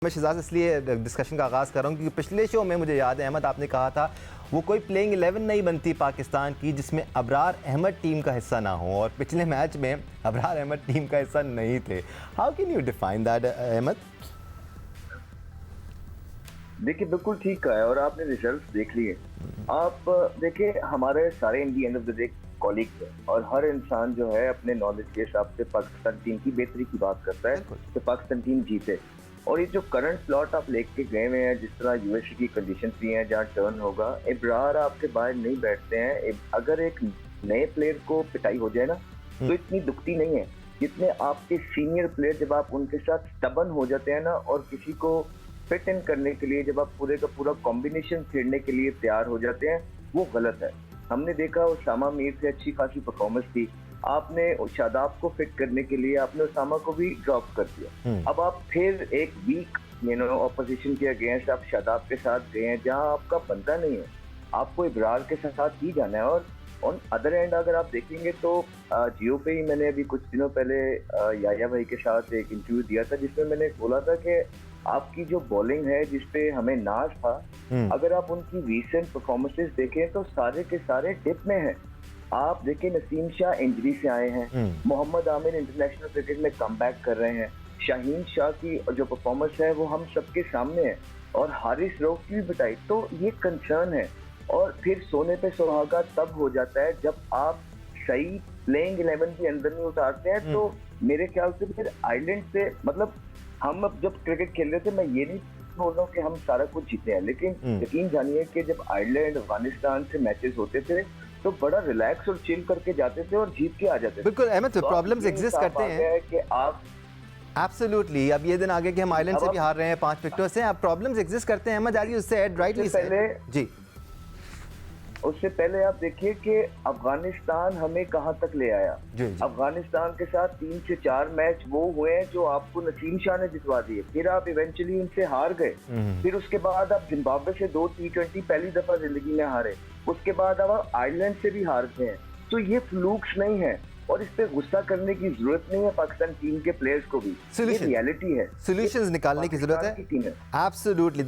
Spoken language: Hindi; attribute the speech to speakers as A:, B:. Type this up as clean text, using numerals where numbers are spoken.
A: मैं शहजाद इसलिए डिस्कशन का आगाज़ कर रहा हूँ क्योंकि पिछले शो में मुझे याद है अहमद आपने कहा था वो कोई प्लेइंग 11 नहीं बनती पाकिस्तान की जिसमें अबरार अहमद टीम का हिस्सा ना हो, और पिछले मैच में अबरार अहमद टीम का हिस्सा नहीं थे। How can you define that Ahmad?
B: देखिए बिल्कुल ठीक कहा है और आपने रिजल्ट्स देख लिए। आप देखिए हमारे सारे इन the end of the day colleagues हैं और हर इंसान जो है अपने नॉलेज के हिसाब से पाकिस्तान टीम की बेहतरी की बात करता है कि पाकिस्तान टीम जीते। और ये जो करंट स्लॉट आप लेके गए हुए हैं, जिस तरह यूएसए की कंडीशंस भी हैं जहाँ टर्न होगा, इब्रार आपके बाहर नहीं बैठते हैं। अगर एक नए प्लेयर को पिटाई हो जाए ना तो इतनी दुखती नहीं है जितने आपके सीनियर प्लेयर जब आप उनके साथ स्टबन हो जाते हैं ना, और किसी को फिट इन करने के लिए जब आप पूरे का पूरा कॉम्बिनेशन खेलने के लिए तैयार हो जाते हैं, वो गलत है। हमने देखा उसामा मीर से अच्छी खासी परफॉर्मेंस थी, आपने शादाब को फिट करने के लिए आपने उसामा को भी ड्रॉप कर दिया। अब आप फिर एक वीक ऑपोजिशन के अगेंस्ट आप शादाब के साथ गए हैं जहां आपका बंदा नहीं है, आपको इब्रार के साथ ही जाना है। और ऑन अदर एंड अगर आप देखेंगे तो जियो पे ही मैंने अभी कुछ दिनों पहले याया भाई के साथ एक इंटरव्यू दिया था जिसमें मैंने बोला था कि आपकी जो बॉलिंग है जिसपे हमें नाज था, अगर आप उनकी रीसेंट परफॉर्मेंसेस देखें तो सारे के सारे डिप में हैं। आप देखिए नसीम शाह इंजरी से आए हैं, मोहम्मद आमिर इंटरनेशनल क्रिकेट में कमबैक कर रहे हैं, शाहीन शाह की जो परफॉर्मेंस है वो हम सबके सामने है, और हारिस रऊफ की भी बताई। तो ये कंसर्न है। और फिर सोने पे सुहागा तब हो जाता है जब आप सही प्लेइंग 11 के अंदर नहीं उतारते हैं। तो मेरे ख्याल से फिर आयरलैंड से, मतलब हम अब जब क्रिकेट खेल रहे थे, मैं ये नहीं बोल रहा हूँ कि हम सारा कुछ जीते हैं, लेकिन यकीन जानिए कि जब आयरलैंड अफगानिस्तान से मैचेस होते थे तो बड़ा रिलैक्स और चिल करके जाते थे और जीत के आ जाते थे।
A: बिल्कुल अहमद, तो प्रॉब्लम्स एग्जिस्ट करते हैं
B: कि आप
A: एब्सोल्युटली। अब ये दिन आगे कि हम आइलैंड से भी हार रहे हैं 5 विकेटों से, अब प्रॉब्लम्स एग्जिस्ट करते हैं अहमद, आज उससे राइटली
B: पहले
A: जी।
B: उससे पहले आप देखिए कि अफगानिस्तान हमें कहां तक ले आया। अफगानिस्तान के साथ 3 से 4 मैच वो हुए हैं जो आपको नसीम शाह ने जितवा दिए, फिर आप इवेंचुअली उनसे हार गए, फिर उसके बाद आप जिम्बाब्वे से 2 T20 पहली दफा जिंदगी में हारे, उसके बाद आप आयरलैंड से भी हारते हैं। तो ये फ्लूक्स नहीं है और इस पे गुस्सा करने की जरूरत नहीं है पाकिस्तान टीम के प्लेयर्स को भी, ये रियलिटी है,
A: सॉल्यूशंस निकालने की जरूरत है।
B: एब्सोल्युटली।